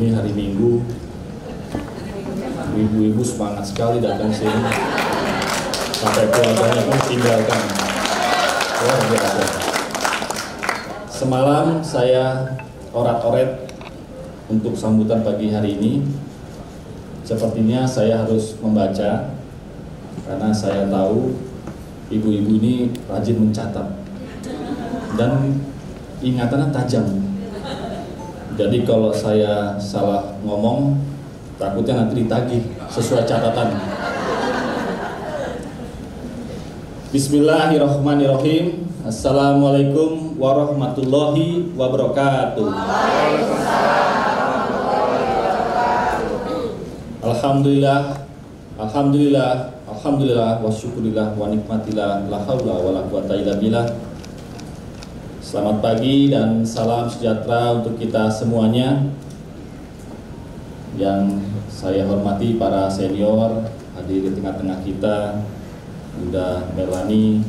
Ini hari Minggu, ibu-ibu semangat sekali datang sini. Sampai keluarganya pun tinggalkan. Luar biasa. Semalam saya orat-oret untuk sambutan pagi hari ini. Sepertinya saya harus membaca karena saya tahu ibu-ibu ini rajin mencatat dan ingatannya tajam. Jadi kalau saya salah ngomong, takutnya nanti ditagih sesuai catatan. Bismillahirrahmanirrahim. Assalamualaikum warahmatullahi wabarakatuh. Alhamdulillah, alhamdulillah, alhamdulillah, wa syukurillah, wa nikmatillah, la haula wa la quwata illa billah. Selamat pagi dan salam sejahtera untuk kita semuanya. Yang saya hormati para senior hadir di tengah-tengah kita, Bunda Melani,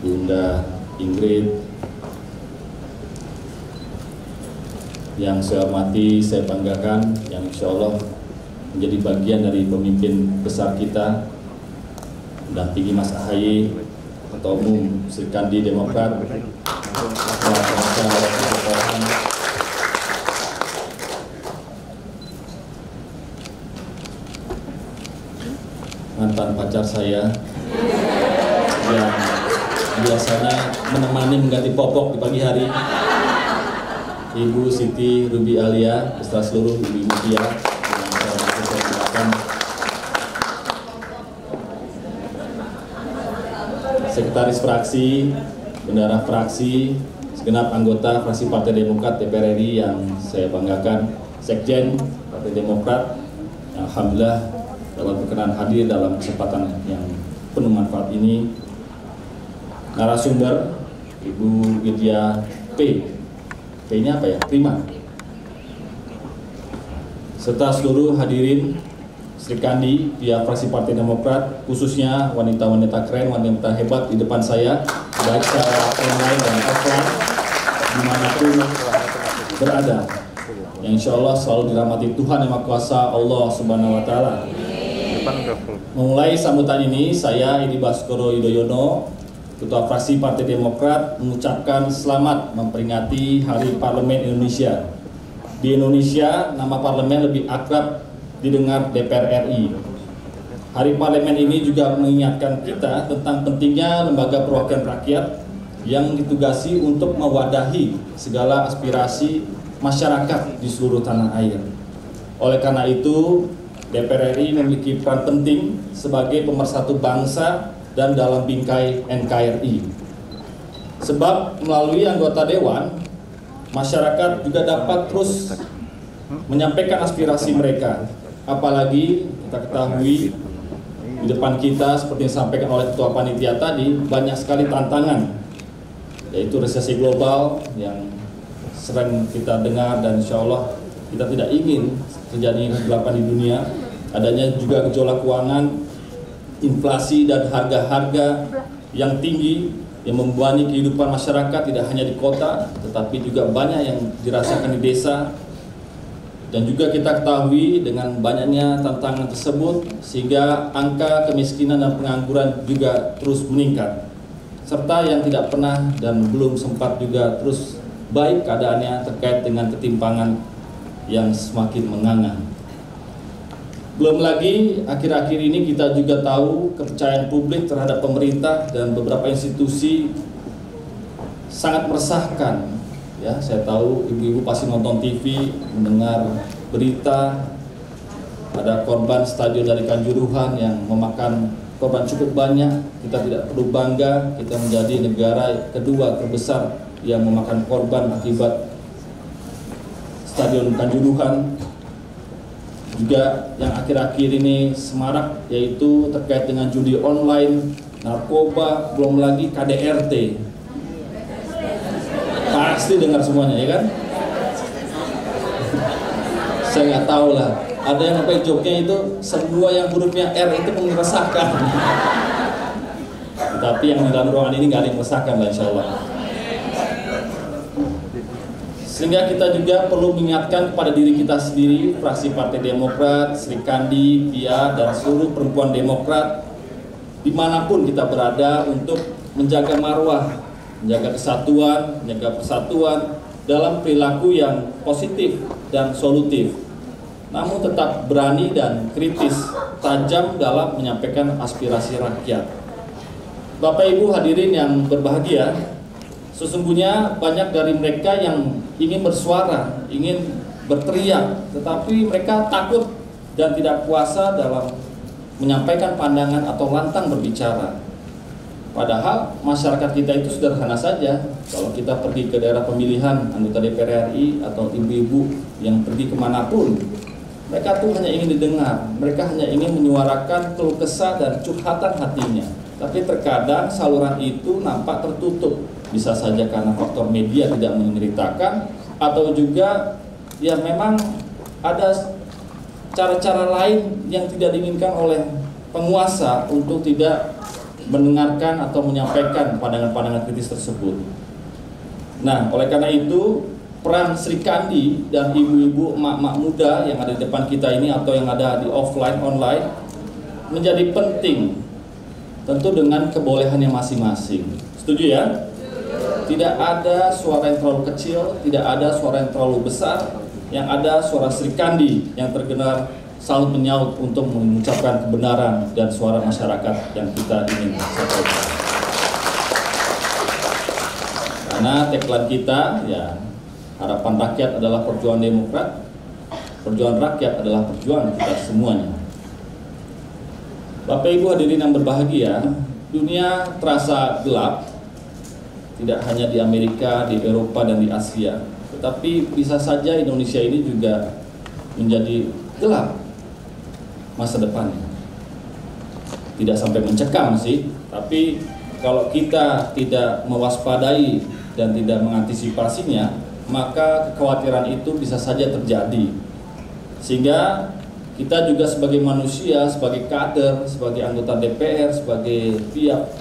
Bunda Ingrid. Yang saya hormati, saya banggakan, yang insya Allah menjadi bagian dari pemimpin besar kita, mendampingi Mas AHY, Ketua Umum Sri Kandi Demokrat, mantan pacar saya yang biasanya menemani mengganti popok di pagi hari, Ibu Siti Ruby Alia, beserta seluruh ibu-ibu dia yang saya hormati. Sekretaris fraksi, bendahara fraksi, segenap anggota fraksi Partai Demokrat DPR RI yang saya banggakan, Sekjen Partai Demokrat, yang alhamdulillah dapat berkenan hadir dalam kesempatan yang penuh manfaat ini. Narasumber Ibu Widya P-nya apa ya? Prima. Serta seluruh hadirin Sri Kandi pihak fraksi Partai Demokrat, khususnya wanita-wanita keren, wanita hebat di depan saya, baik secara online dan offline, dimanapun berada, yang insya Allah selalu dirahmati Tuhan Yang Maha Kuasa, Allah Subhanahu Wa Taala. Memulai sambutan ini, saya Edi Baskoro Yudhoyono, Ketua Fraksi Partai Demokrat, mengucapkan selamat memperingati Hari Parlemen Indonesia. Di Indonesia, nama parlemen lebih akrab didengar DPR RI. Hari Parlemen ini juga mengingatkan kita tentang pentingnya lembaga perwakilan rakyat yang ditugasi untuk mewadahi segala aspirasi masyarakat di seluruh tanah air. Oleh karena itu, DPR RI memiliki peran penting sebagai pemersatu bangsa dan dalam bingkai NKRI. Sebab melalui anggota dewan, masyarakat juga dapat terus menyampaikan aspirasi mereka. Apalagi kita ketahui di depan kita, seperti yang disampaikan oleh Ketua Panitia tadi, banyak sekali tantangan, yaitu resesi global yang sering kita dengar, dan insya Allah kita tidak ingin terjadi kegelapan di dunia. Adanya juga gejolak keuangan, inflasi dan harga-harga yang tinggi yang membebani kehidupan masyarakat tidak hanya di kota, tetapi juga banyak yang dirasakan di desa. Dan juga kita ketahui dengan banyaknya tantangan tersebut, sehingga angka kemiskinan dan pengangguran juga terus meningkat, serta yang tidak pernah dan belum sempat juga terus baik keadaannya terkait dengan ketimpangan yang semakin menganga. Belum lagi akhir-akhir ini kita juga tahu kepercayaan publik terhadap pemerintah dan beberapa institusi sangat meresahkan. Ya, saya tahu ibu-ibu pasti nonton TV, mendengar berita ada korban stadion dari Kanjuruhan yang memakan korban cukup banyak. Kita tidak perlu bangga, kita menjadi negara kedua terbesar yang memakan korban akibat stadion Kanjuruhan. Juga yang akhir-akhir ini semarak, yaitu terkait dengan judi online, narkoba, belum lagi KDRT. Pasti dengar semuanya, ya kan? Saya nggak tahu lah. Ada yang sampai joknya itu semua yang hurufnya R itu meresahkan. Tapi yang di dalam ruangan ini nggak ada yang meresahkan lah, insya Allah. Sehingga kita juga perlu mengingatkan kepada diri kita sendiri, fraksi Partai Demokrat, Sri Kandi, Pia, dan seluruh perempuan Demokrat, dimanapun kita berada, untuk menjaga marwah, menjaga kesatuan, menjaga persatuan dalam perilaku yang positif dan solutif, namun tetap berani dan kritis, tajam dalam menyampaikan aspirasi rakyat. Bapak Ibu hadirin yang berbahagia, sesungguhnya banyak dari mereka yang ingin bersuara, ingin berteriak, tetapi mereka takut dan tidak kuasa dalam menyampaikan pandangan atau lantang berbicara. Padahal masyarakat kita itu sederhana saja. Kalau kita pergi ke daerah pemilihan anggota DPR RI atau ibu-ibu yang pergi kemanapun, mereka tuh hanya ingin didengar, mereka hanya ingin menyuarakan keluh kesah dan curhatan hatinya. Tapi terkadang saluran itu nampak tertutup. Bisa saja karena faktor media tidak menceritakan, atau juga ya memang ada cara-cara lain yang tidak diinginkan oleh penguasa untuk tidak mendengarkan atau menyampaikan pandangan-pandangan kritis tersebut. Nah, oleh karena itu peran Sri Kandi dan ibu-ibu emak-emak muda yang ada di depan kita ini atau yang ada di offline, online menjadi penting, tentu dengan kebolehannya masing-masing. Setuju ya? Tidak ada suara yang terlalu kecil, tidak ada suara yang terlalu besar, yang ada suara Sri Kandi yang terdengar salut menyaut untuk mengucapkan kebenaran dan suara masyarakat yang kita ingin sampaikan. Karena tagline kita ya, harapan rakyat adalah perjuangan Demokrat, perjuangan rakyat adalah perjuangan kita semuanya. Bapak Ibu hadirin yang berbahagia, dunia terasa gelap. Tidak hanya di Amerika, di Eropa, dan di Asia, tetapi bisa saja Indonesia ini juga menjadi gelap masa depannya. Tidak sampai mencekam sih, tapi kalau kita tidak mewaspadai dan tidak mengantisipasinya, maka kekhawatiran itu bisa saja terjadi. Sehingga kita juga sebagai manusia, sebagai kader, sebagai anggota DPR, sebagai pihak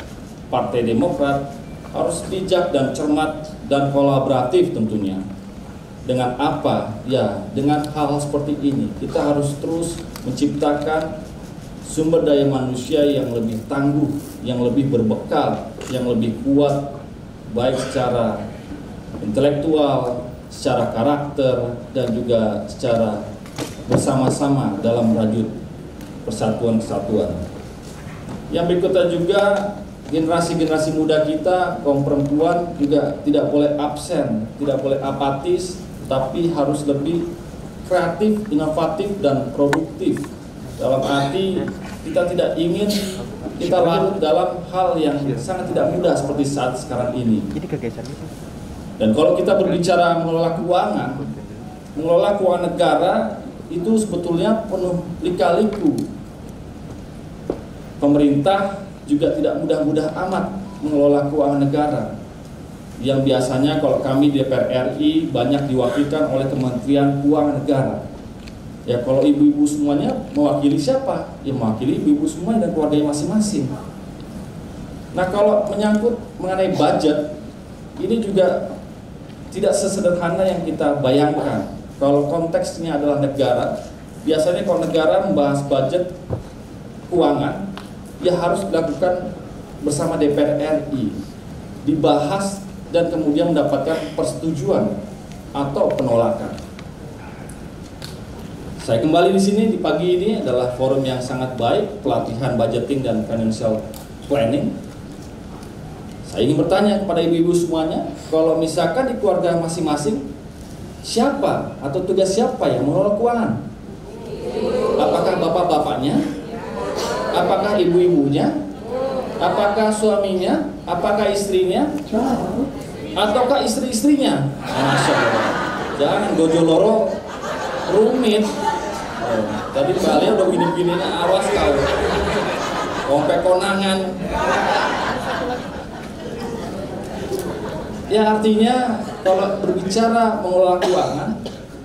Partai Demokrat, harus bijak dan cermat dan kolaboratif tentunya. Dengan apa? Ya, dengan hal seperti ini. Kita harus terus menciptakan sumber daya manusia yang lebih tangguh, yang lebih berbekal, yang lebih kuat, baik secara intelektual, secara karakter, dan juga secara bersama-sama dalam merajut persatuan-kesatuan. Yang berikutnya juga, generasi-generasi muda kita, kaum perempuan juga tidak boleh absen, tidak boleh apatis, tapi harus lebih kreatif, inovatif, dan produktif. Dalam arti kita tidak ingin kita larut dalam hal yang sangat tidak mudah seperti saat sekarang ini. Dan kalau kita berbicara mengelola keuangan negara itu sebetulnya penuh lika-liku. Pemerintah juga tidak mudah-mudah amat mengelola keuangan negara, yang biasanya kalau kami di DPR RI banyak diwakilkan oleh Kementerian Keuangan Negara. Ya, kalau ibu-ibu semuanya mewakili siapa? Ya mewakili ibu-ibu semuanya dan keluarganya masing-masing. Nah, kalau menyangkut mengenai budget, ini juga tidak sesederhana yang kita bayangkan. Kalau konteksnya adalah negara, biasanya kalau negara membahas budget keuangan, ya harus dilakukan bersama DPR RI, dibahas dan kemudian mendapatkan persetujuan atau penolakan. Saya kembali di sini di pagi ini adalah forum yang sangat baik, pelatihan budgeting dan financial planning. Saya ingin bertanya kepada ibu-ibu semuanya, kalau misalkan di keluarga masing-masing, siapa atau tugas siapa yang mengelola keuangan? Apakah bapak-bapaknya? Apakah ibu-ibunya? Apakah suaminya? Apakah istrinya? Ataukah istri-istrinya? Masya Allah. Jangan gojoloro rumit. Tadi Mbak Alia udah gini-gininya, awas kau. Kompe konangan. Ya artinya kalau berbicara mengelola keuangan,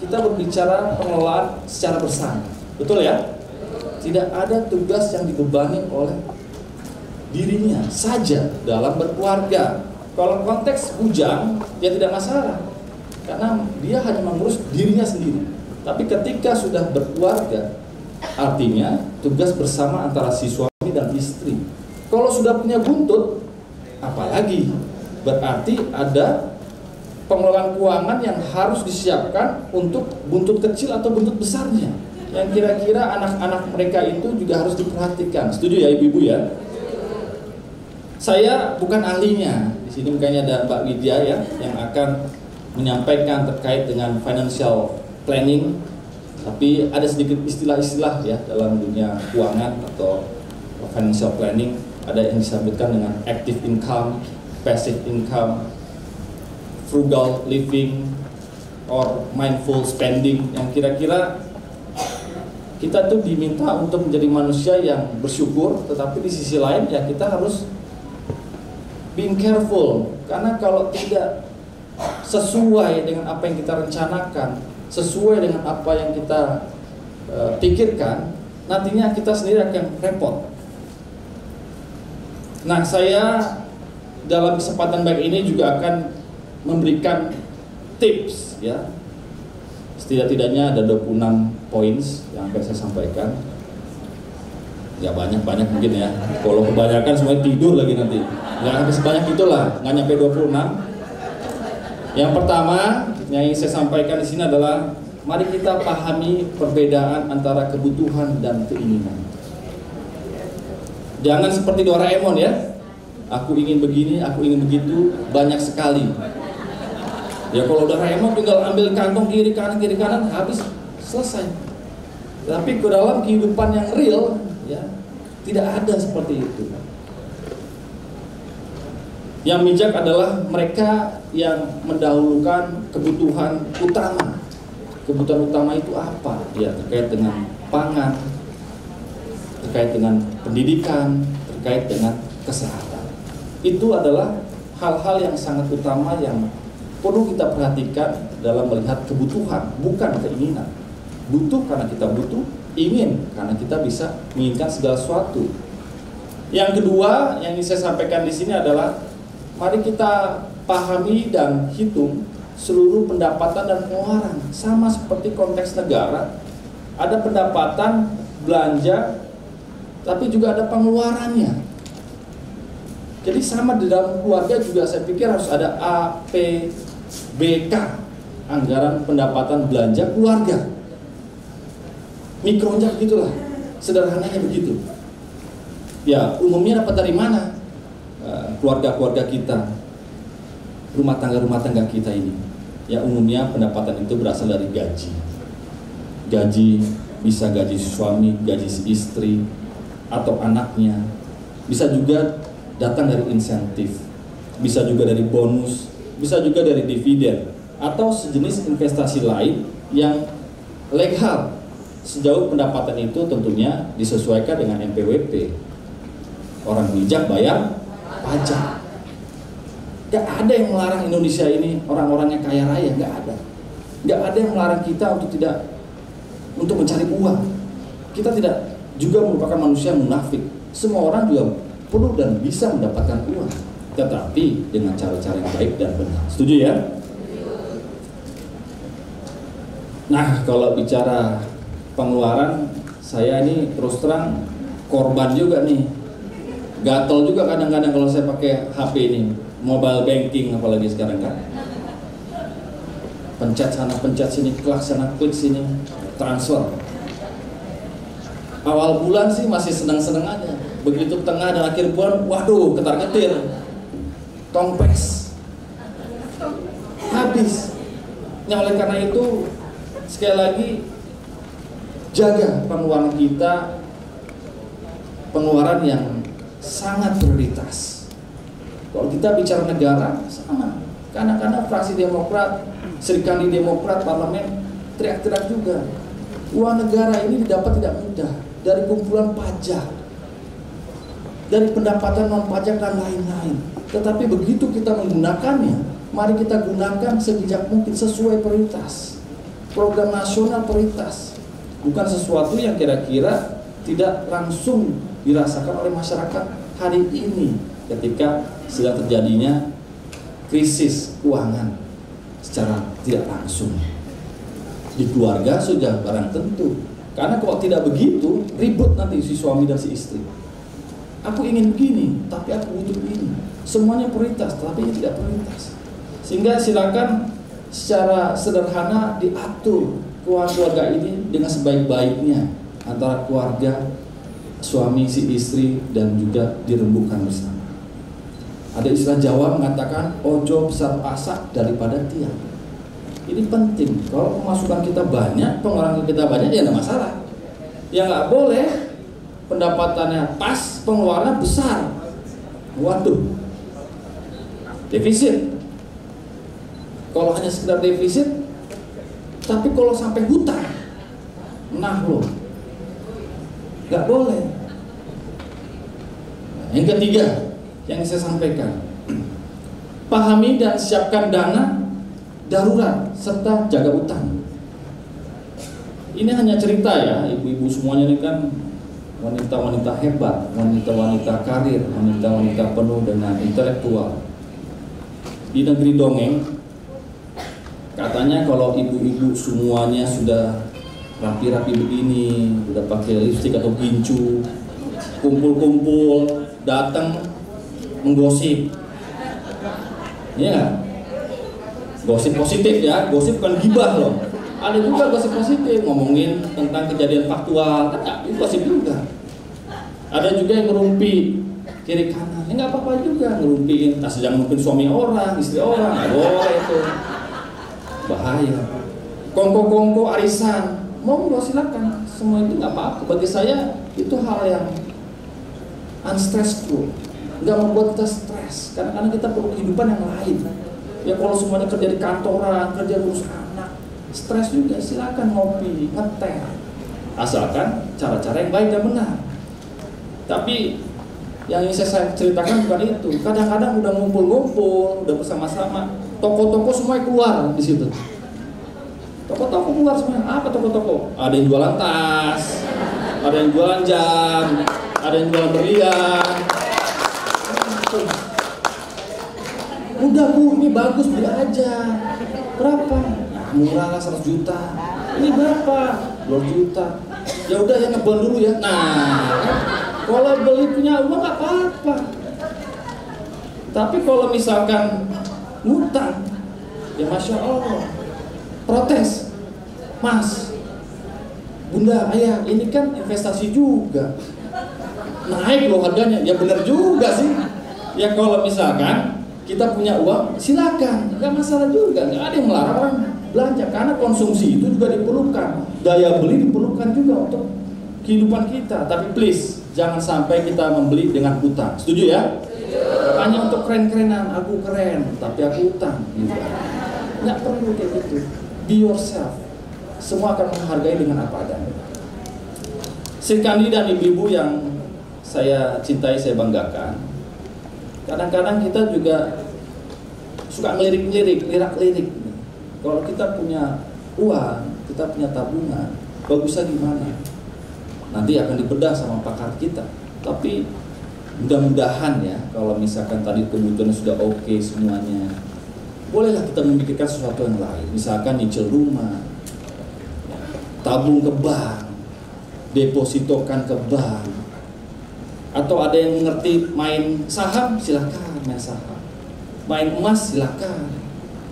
kita berbicara pengelolaan secara bersama. Betul ya? Tidak ada tugas yang dibebani oleh dirinya saja dalam berkeluarga. Kalau konteks bujang, ya tidak masalah. karena dia hanya mengurus dirinya sendiri. Tapi ketika sudah berkeluarga, artinya tugas bersama antara si suami dan istri. Kalau sudah punya buntut, apalagi berarti ada pengelolaan keuangan yang harus disiapkan untuk buntut kecil atau buntut besarnya, yang kira-kira anak-anak mereka itu juga harus diperhatikan. Setuju ya ibu-ibu ya? Saya bukan ahlinya. Di sini makanya ada Mbak Widya ya yang akan menyampaikan terkait dengan financial planning. Tapi ada sedikit istilah-istilah ya dalam dunia keuangan atau financial planning. Ada yang disebutkan dengan active income, passive income, frugal living, or mindful spending, yang kira-kira kita tuh diminta untuk menjadi manusia yang bersyukur, tetapi di sisi lain ya kita harus being careful, karena kalau tidak sesuai dengan apa yang kita rencanakan, sesuai dengan apa yang kita pikirkan, nantinya kita sendiri akan repot. Nah, saya dalam kesempatan baik ini juga akan memberikan tips ya. Setidak-tidaknya ada 26 poin yang akan saya sampaikan. Ya banyak-banyak mungkin ya. Kalau kebanyakan semuanya tidur lagi nanti. Nggak sampai sebanyak itulah, nggak nyampe 26. Yang pertama yang ingin saya sampaikan di sini adalah mari kita pahami perbedaan antara kebutuhan dan keinginan. Jangan seperti Doraemon ya. Aku ingin begini, aku ingin begitu, banyak sekali. Ya kalau Doraemon tinggal ambil kantong kiri kanan, habis selesai. Tapi ke dalam kehidupan yang real, ya tidak ada seperti itu. Yang bijak adalah mereka yang mendahulukan kebutuhan utama. Kebutuhan utama itu apa? Ya terkait dengan pangan, terkait dengan pendidikan, terkait dengan kesehatan. Itu adalah hal-hal yang sangat utama yang perlu kita perhatikan dalam melihat kebutuhan, bukan keinginan. Butuh karena kita butuh, ingin karena kita bisa menginginkan segala sesuatu. Yang kedua yang ingin saya sampaikan di sini adalah mari kita pahami dan hitung seluruh pendapatan dan pengeluaran. Sama seperti konteks negara, ada pendapatan, belanja, tapi juga ada pengeluarannya. Jadi sama di dalam keluarga juga saya pikir harus ada APBK, anggaran pendapatan belanja keluarga. Mikronya begitulah, sederhananya begitu. Ya umumnya dapat dari mana? Keluarga-keluarga kita, rumah tangga kita ini. Ya umumnya pendapatan itu berasal dari gaji. Gaji bisa gaji suami, gaji istri, atau anaknya. Bisa juga datang dari insentif, bisa juga dari bonus, bisa juga dari dividen, atau sejenis investasi lain yang legal sejauh pendapatan itu tentunya disesuaikan dengan NPWP. Orang bijak bayar pajak. Gak ada yang melarang Indonesia ini orang-orangnya kaya raya, gak ada. Gak ada yang melarang kita untuk mencari uang. Kita tidak juga merupakan manusia munafik. Semua orang juga perlu dan bisa mendapatkan uang, tetapi dengan cara-cara yang baik dan benar. Setuju ya? Nah, kalau bicara pengeluaran, saya ini terus terang korban juga nih. Gatel juga kadang-kadang kalau saya pakai HP ini, mobile banking apalagi sekarang kan. Pencet sana, pencet sini, klik sana, klik sini, transfer. Awal bulan sih masih senang-senang aja. Begitu tengah dan akhir bulan, waduh, ketar-ketir, tongpes, habis. Nah, oleh karena itu, sekali lagi, jaga pengeluaran kita, pengeluaran yang sangat prioritas. Kalau kita bicara negara, sama. Kadang-kadang fraksi Demokrat, Serikandi Demokrat, Parlemen, teriak-teriak juga. Uang negara ini didapat tidak mudah, dari kumpulan pajak, dari pendapatan non pajak dan lain-lain. Tetapi begitu kita menggunakannya, mari kita gunakan sebijak mungkin sesuai prioritas. Program nasional prioritas, bukan sesuatu yang kira-kira tidak langsung dirasakan oleh masyarakat hari ini ketika sedang terjadinya krisis keuangan. secara tidak langsung. Di keluarga sudah barang tentu. Karena kalau tidak begitu, ribut nanti si suami dan si istri. Aku ingin begini, tapi aku butuh begini. Semuanya prioritas, tapi ini tidak prioritas. Sehingga silakan secara sederhana diatur keluarga ini dengan sebaik-baiknya antara keluarga, suami, si istri, dan juga dirembukan bersama. Ada istilah Jawa mengatakan ojo besar pasak daripada tiang. Ini penting. Kalau pemasukan kita banyak, pengeluaran kita banyak, ya tidak masalah. Ya nggak boleh pendapatannya pas, pengeluaran besar. Waduh, defisit. Kalau hanya sekedar defisit, tapi kalau sampai hutang, nah loh, nggak boleh. Yang ketiga yang saya sampaikan, pahami dan siapkan dana darurat serta jaga utang. Ini hanya cerita ya, ibu-ibu semuanya ini kan wanita-wanita hebat, wanita-wanita karir, wanita-wanita penuh dengan intelektual. Di negeri dongeng, katanya kalau ibu-ibu semuanya sudah rapi-rapi begini, udah pakai lipstik atau gincu, kumpul-kumpul, datang menggosip, ya, gosip positif ya, gosip bukan gibah loh. Ada juga gosip positif, ngomongin tentang kejadian faktual, kan itu gosip juga. Ada juga yang ngerumpi kiri kanan, ya nggak apa-apa juga ngerumpiin, jangan mungkin suami orang, istri orang, nggak boleh itu, bahaya. Kongko-kongko arisan, mau nggak silakan, semua itu nggak apa-apa. Bagi saya itu hal yang unstressful. Nggak membuat kita stres, karena kita perlu kehidupan yang lain. Ya kalau semuanya kerja di kantoran, kerja ngurus anak, stres juga, silakan ngopi, ngeteh, asalkan cara-cara yang baik dan benar. Tapi yang ingin saya ceritakan bukan itu. Kadang-kadang udah ngumpul-ngumpul, udah bersama-sama, toko-toko semua keluar di situ. Toko-toko keluar semua. Apa toko-toko? Ada yang jualan tas, ada yang jualan jam, ada yang jualan berlian. Udah bu, ini bagus, beli aja. Berapa? Nah, murah lah 100 juta. Ini berapa? 2 juta. Ya udah ya ngebon dulu ya. Nah, kalau beli punya uang nggak apa-apa. Tapi kalau misalkan ngutang, ya masya Allah, protes, mas, bunda, ayah, ini kan investasi juga, naik loh harganya. Ya benar juga sih. Ya kalau misalkan kita punya uang, silakan, nggak masalah juga, nggak ada yang melarang orang belanja, karena konsumsi itu juga diperlukan, daya beli diperlukan juga untuk kehidupan kita. Tapi please, jangan sampai kita membeli dengan hutang. Setuju ya? Hanya untuk keren-kerenan, aku keren, tapi aku hutang. Gitu. Nggak perlu kayak gitu. Be yourself. Semua akan menghargai dengan apa adanya. Sri Kandi dan ibu-ibu yang saya cintai, saya banggakan. Kadang-kadang kita juga suka ngelirik-ngelirik, lirak-lirik. Kalau kita punya uang, kita punya tabungan, bagusnya gimana? Nanti akan dibedah sama pakar kita. Tapi mudah-mudahan ya, kalau misalkan tadi kebutuhan sudah oke semuanya, bolehlah kita memikirkan sesuatu yang lain. Misalkan nyicil rumah, tabung ke bank, depositokan ke bank. Atau ada yang mengerti main saham, silakan main saham. Main emas, silakan.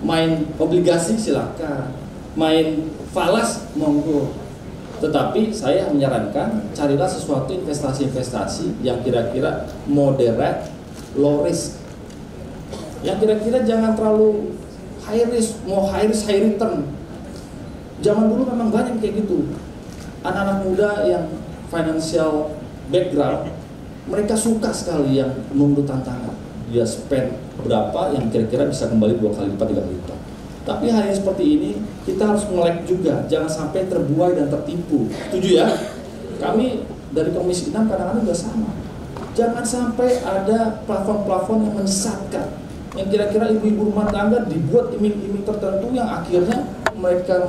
Main obligasi, silakan. Main falas, monggo. Tetapi saya menyarankan carilah sesuatu investasi-investasi yang kira-kira moderate, low risk. Yang kira-kira jangan terlalu high risk, mau high risk, high return. Zaman dulu memang banyak kayak gitu. Anak-anak muda yang financial background, mereka suka sekali yang menurut tantangan. Dia spend berapa yang kira-kira bisa kembali 2 kali lipat, 3 kali lipat. Tapi hari seperti ini kita harus melek juga, jangan sampai terbuai dan tertipu. Setuju ya? Kami dari Komisi 6 kadang-kadang juga sama. Jangan sampai ada plafon-plafon yang menyesatkan, yang kira-kira ibu-ibu rumah tangga dibuat iming-iming tertentu yang akhirnya mereka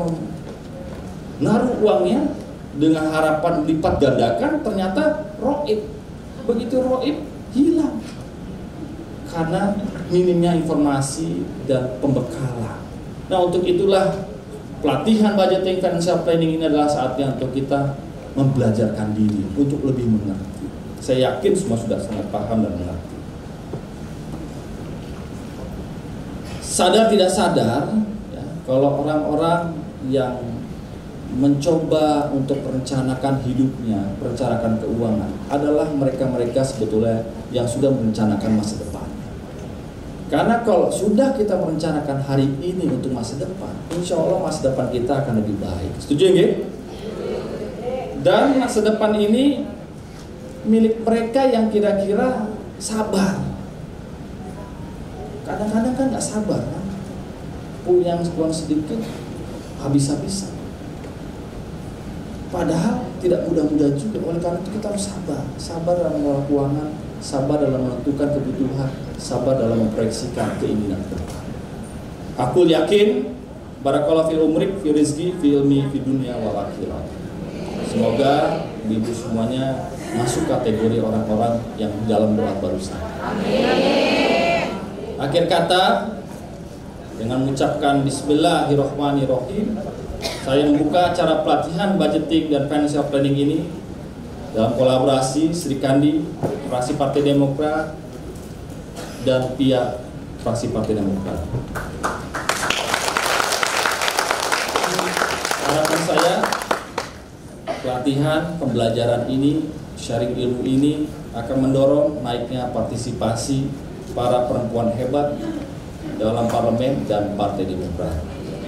menaruh uangnya dengan harapan lipat gandakan, ternyata roib. Begitu roib, hilang karena minimnya informasi dan pembekalan. Nah, untuk itulah pelatihan budgeting financial planning ini adalah saatnya untuk kita membelajarkan diri untuk lebih mengerti. Saya yakin semua sudah sangat paham dan mengerti. Sadar tidak sadar, ya, kalau orang-orang yang mencoba untuk merencanakan hidupnya, merencanakan keuangan, adalah mereka-mereka sebetulnya yang sudah merencanakan masa depan. Karena kalau sudah kita merencanakan hari ini untuk masa depan, insya Allah masa depan kita akan lebih baik. Setuju nggak? Dan masa depan ini milik mereka yang kira-kira sabar. Kadang-kadang kan nggak sabar, kan? Punya uang sedikit, habis-habisan. Padahal tidak mudah-mudah juga. Oleh karena itu kita harus sabar. Sabar dalam mengelola keuangan, sabar dalam menentukan kebutuhan, sabar dalam memproyeksikan keinginan ke depan. Aku yakin, barakallahu fil umrik, fi rizki, fi ilmi, fi dunia wal akhirat. Semoga ibu semuanya masuk kategori orang-orang yang dalam doa barusan. Amin. Akhir kata, dengan mengucapkan Bismillahirrahmanirrahim, saya membuka acara pelatihan budgeting dan financial planning ini dalam kolaborasi Sri Kandi, fraksi Partai Demokrat, dan pihak fraksi Partai Demokrat. Harapan saya, pelatihan pembelajaran ini, sharing ilmu ini akan mendorong naiknya partisipasi para perempuan hebat dalam parlemen dan Partai Demokrat.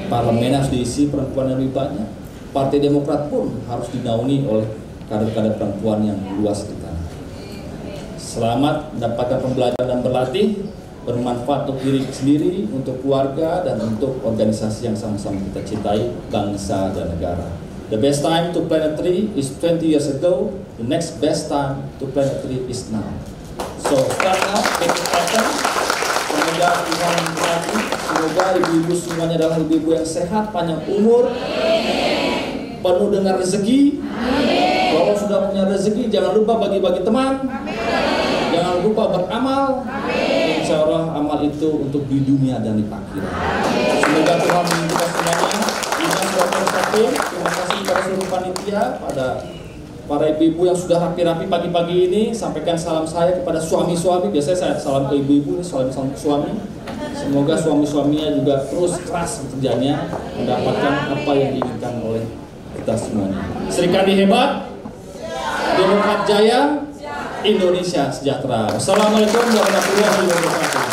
Parlemen harus diisi perempuan yang lebih banyak. Partai Demokrat pun harus dinaungi oleh kader-kader perempuan yang luas di tanah. Selamat mendapatkan pembelajaran dan berlatih, bermanfaat untuk diri sendiri, untuk keluarga, dan untuk organisasi yang sama-sama kita cintai, bangsa dan negara. The best time to plant a tree is 20 years ago. The next best time to plant a tree is now. So start now, take it action. Semoga Tuhan memberkati. Semoga ibu-ibu semuanya adalah ibu-ibu yang sehat, panjang umur, penuh dengan rezeki. Kalau sudah punya rezeki, jangan lupa bagi-bagi teman. Jangan lupa beramal. Insya Allah amal itu untuk di dunia dan di akhirat. Semoga Tuhan memberkati kita semuanya. Terima kasih kepada seluruh panitia, pada para ibu-ibu yang sudah rapi-rapi pagi-pagi ini. Sampaikan salam saya kepada suami-suami. Biasanya saya salam ke ibu-ibu, ini salam suami. Semoga suami-suaminya juga terus keras bekerjanya, mendapatkan apa yang diinginkan oleh kita semuanya. Sri Kandi hebat, Demokrat jaya, Indonesia sejahtera. Wassalamualaikum warahmatullahi wabarakatuh.